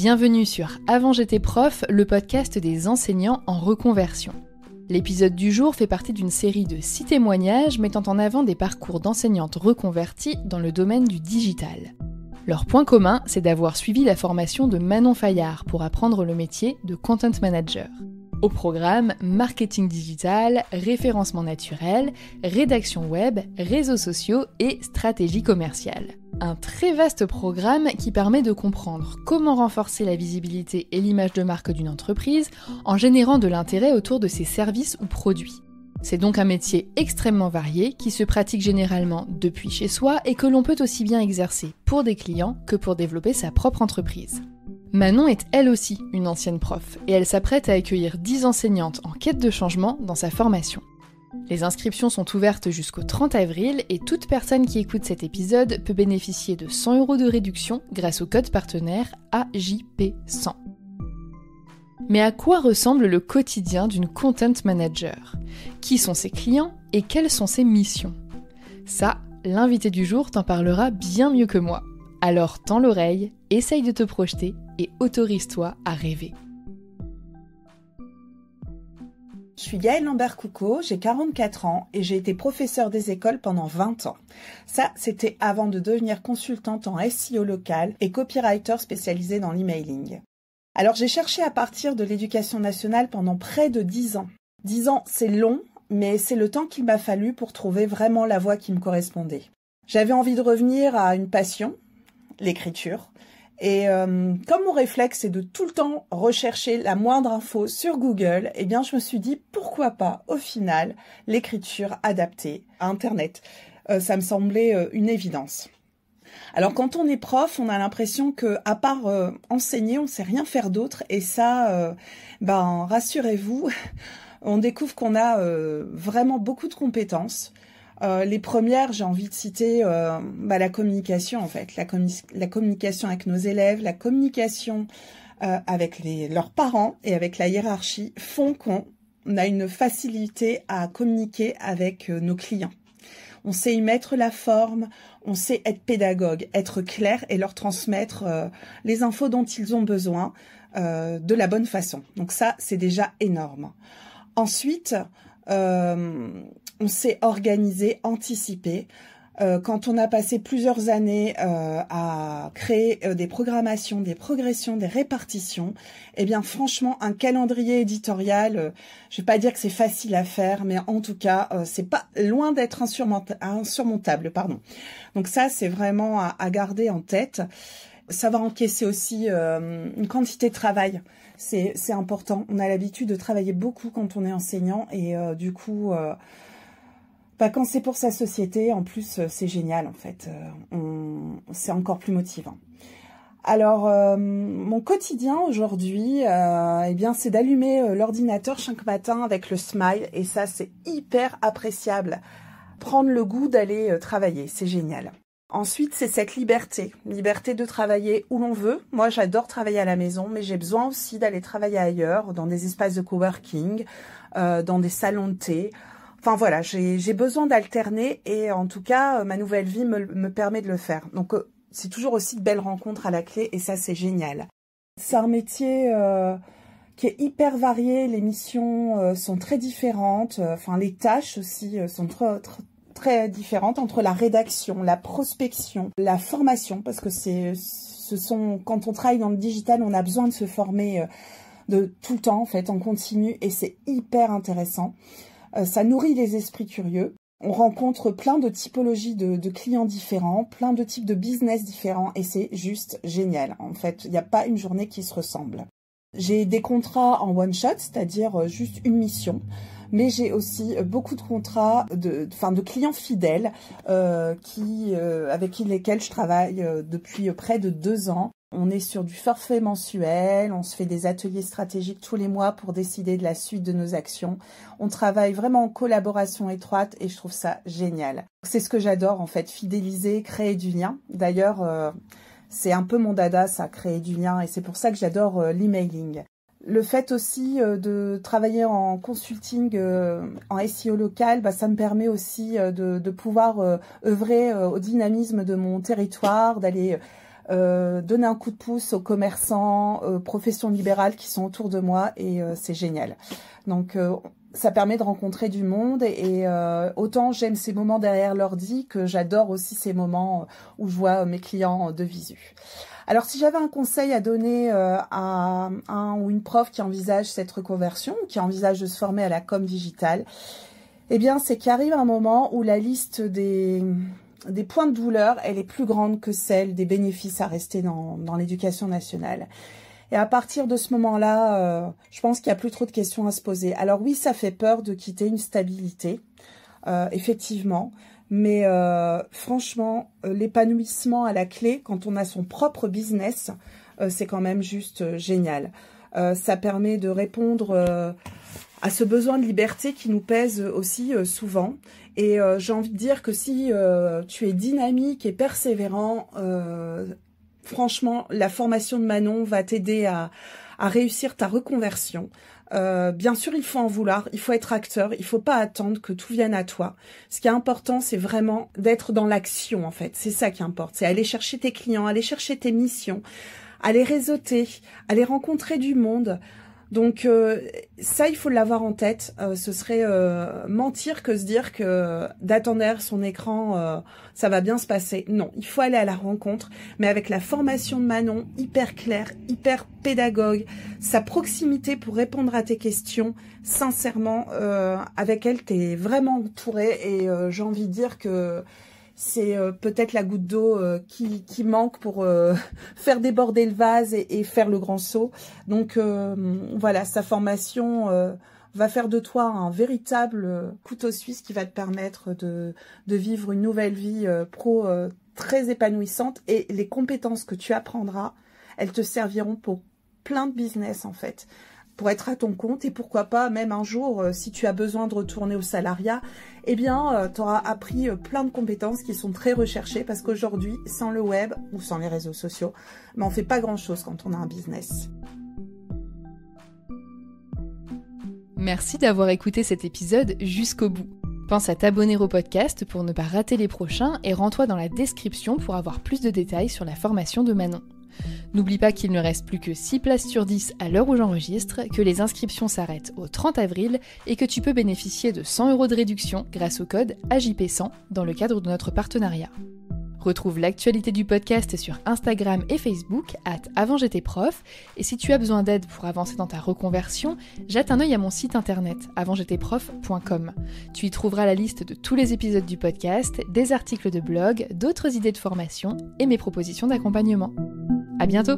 Bienvenue sur Avant j'étais prof, le podcast des enseignants en reconversion. L'épisode du jour fait partie d'une série de 6 témoignages mettant en avant des parcours d'enseignantes reconverties dans le domaine du digital. Leur point commun, c'est d'avoir suivi la formation de Manon Fayard pour apprendre le métier de Content Manager. Au programme, marketing digital, référencement naturel, rédaction web, réseaux sociaux et stratégie commerciale. Un très vaste programme qui permet de comprendre comment renforcer la visibilité et l'image de marque d'une entreprise en générant de l'intérêt autour de ses services ou produits. C'est donc un métier extrêmement varié qui se pratique généralement depuis chez soi et que l'on peut aussi bien exercer pour des clients que pour développer sa propre entreprise. Manon est elle aussi une ancienne prof et elle s'apprête à accueillir 10 enseignantes en quête de changement dans sa formation. Les inscriptions sont ouvertes jusqu'au 30 avril et toute personne qui écoute cet épisode peut bénéficier de 100 € de réduction grâce au code partenaire AJP100. Mais à quoi ressemble le quotidien d'une content manager ? Qui sont ses clients et quelles sont ses missions ? Ça, l'invité du jour t'en parlera bien mieux que moi. Alors tends l'oreille, essaye de te projeter et autorise-toi à rêver. Je suis Gaëlle Lambert-Coucaud, j'ai 44 ans et j'ai été professeure des écoles pendant 20 ans. Ça, c'était avant de devenir consultante en SEO local et copywriter spécialisée dans l'emailing. Alors j'ai cherché à partir de l'éducation nationale pendant près de 10 ans. 10 ans, c'est long, mais c'est le temps qu'il m'a fallu pour trouver vraiment la voie qui me correspondait. J'avais envie de revenir à une passion, l'écriture. Et comme mon réflexe est de tout le temps rechercher la moindre info sur Google, eh bien je me suis dit pourquoi pas au final l'écriture adaptée à Internet. Ça me semblait une évidence. Alors quand on est prof, on a l'impression que à part enseigner, on sait rien faire d'autre et ça, rassurez-vous, on découvre qu'on a vraiment beaucoup de compétences. Les premières, j'ai envie de citer la communication en fait, la communication avec nos élèves, la communication avec leurs parents et avec la hiérarchie font qu'on a une facilité à communiquer avec nos clients. On sait y mettre la forme, on sait être pédagogue, être clair et leur transmettre les infos dont ils ont besoin de la bonne façon. Donc ça, c'est déjà énorme. Ensuite, on sait organiser, anticiper. Quand on a passé plusieurs années à créer des programmations, des progressions, des répartitions, eh bien franchement un calendrier éditorial, je vais pas dire que c'est facile à faire, mais en tout cas c'est pas loin d'être insurmontable, pardon. Donc ça c'est vraiment à garder en tête. Ça va encaisser aussi une quantité de travail. C'est important. On a l'habitude de travailler beaucoup quand on est enseignant et du coup, quand c'est pour sa société, en plus, c'est génial en fait. C'est encore plus motivant. Alors, mon quotidien aujourd'hui, c'est d'allumer l'ordinateur chaque matin avec le smile et ça, c'est hyper appréciable. Prendre le goût d'aller travailler, c'est génial. Ensuite, c'est cette liberté de travailler où l'on veut. Moi, j'adore travailler à la maison, mais j'ai besoin aussi d'aller travailler ailleurs, dans des espaces de coworking, dans des salons de thé. Enfin voilà, j'ai besoin d'alterner et en tout cas, ma nouvelle vie me permet de le faire. Donc, c'est toujours aussi de belles rencontres à la clé et ça, c'est génial. C'est un métier qui est hyper varié, les missions sont très différentes, les tâches aussi sont très différentes entre la rédaction, la prospection, la formation, parce que quand on travaille dans le digital, on a besoin de se former de tout le temps, en fait, en continu, et c'est hyper intéressant. Ça nourrit les esprits curieux. On rencontre plein de typologies de clients différents, plein de types de business différents, et c'est juste génial. En fait, il n'y a pas une journée qui se ressemble. J'ai des contrats en one shot, c'est-à-dire juste une mission. Mais j'ai aussi beaucoup de contrats de clients fidèles avec lesquels je travaille depuis près de 2 ans. On est sur du forfait mensuel, on se fait des ateliers stratégiques tous les mois pour décider de la suite de nos actions. On travaille vraiment en collaboration étroite et je trouve ça génial. C'est ce que j'adore en fait, fidéliser, créer du lien. D'ailleurs, c'est un peu mon dada ça, créer du lien et c'est pour ça que j'adore l'emailing. Le fait aussi de travailler en consulting en SEO local, ça me permet aussi de pouvoir œuvrer au dynamisme de mon territoire, d'aller donner un coup de pouce aux commerçants, professions libérales qui sont autour de moi et c'est génial. Donc ça permet de rencontrer du monde et autant j'aime ces moments derrière l'ordi que j'adore aussi ces moments où je vois mes clients de visu. Alors si j'avais un conseil à donner à un ou une prof qui envisage cette reconversion, qui envisage de se former à la com digitale, eh bien c'est qu'il arrive un moment où la liste des points de douleur, elle est plus grande que celle des bénéfices à rester dans l'éducation nationale. Et à partir de ce moment-là, je pense qu'il n'y a plus trop de questions à se poser. Alors oui, ça fait peur de quitter une stabilité, effectivement. Mais franchement, l'épanouissement à la clé, quand on a son propre business, c'est quand même juste génial. Ça permet de répondre à ce besoin de liberté qui nous pèse aussi souvent. Et j'ai envie de dire que si tu es dynamique et persévérant, franchement, la formation de Manon va t'aider à réussir ta reconversion. Bien sûr, il faut en vouloir, il faut être acteur, il faut pas attendre que tout vienne à toi. Ce qui est important, c'est vraiment d'être dans l'action, en fait. C'est ça qui importe. C'est aller chercher tes clients, aller chercher tes missions, aller réseauter, aller rencontrer du monde. Donc ça, il faut l'avoir en tête. Ce serait mentir que se dire que d'attendre derrière son écran, ça va bien se passer. Non, il faut aller à la rencontre, mais avec la formation de Manon, hyper claire, hyper pédagogue, sa proximité pour répondre à tes questions, sincèrement, avec elle, t'es vraiment entourée et j'ai envie de dire que c'est peut-être la goutte d'eau qui manque pour faire déborder le vase et faire le grand saut. Donc voilà, sa formation va faire de toi un véritable couteau suisse qui va te permettre de vivre une nouvelle vie pro très épanouissante. Et les compétences que tu apprendras, elles te serviront pour plein de business en fait, pour être à ton compte et pourquoi pas même un jour, si tu as besoin de retourner au salariat, eh bien, tu auras appris plein de compétences qui sont très recherchées parce qu'aujourd'hui, sans le web ou sans les réseaux sociaux, on fait pas grand-chose quand on a un business. Merci d'avoir écouté cet épisode jusqu'au bout. Pense à t'abonner au podcast pour ne pas rater les prochains et rends-toi dans la description pour avoir plus de détails sur la formation de Manon. N'oublie pas qu'il ne reste plus que 6 places sur 10 à l'heure où j'enregistre, que les inscriptions s'arrêtent au 30 avril et que tu peux bénéficier de 100 € de réduction grâce au code AJP100 dans le cadre de notre partenariat. Retrouve l'actualité du podcast sur Instagram et Facebook @avantj'étaisprof et si tu as besoin d'aide pour avancer dans ta reconversion, jette un œil à mon site internet avantj'étaisprof.com. Tu y trouveras la liste de tous les épisodes du podcast, des articles de blog, d'autres idées de formation et mes propositions d'accompagnement. À bientôt!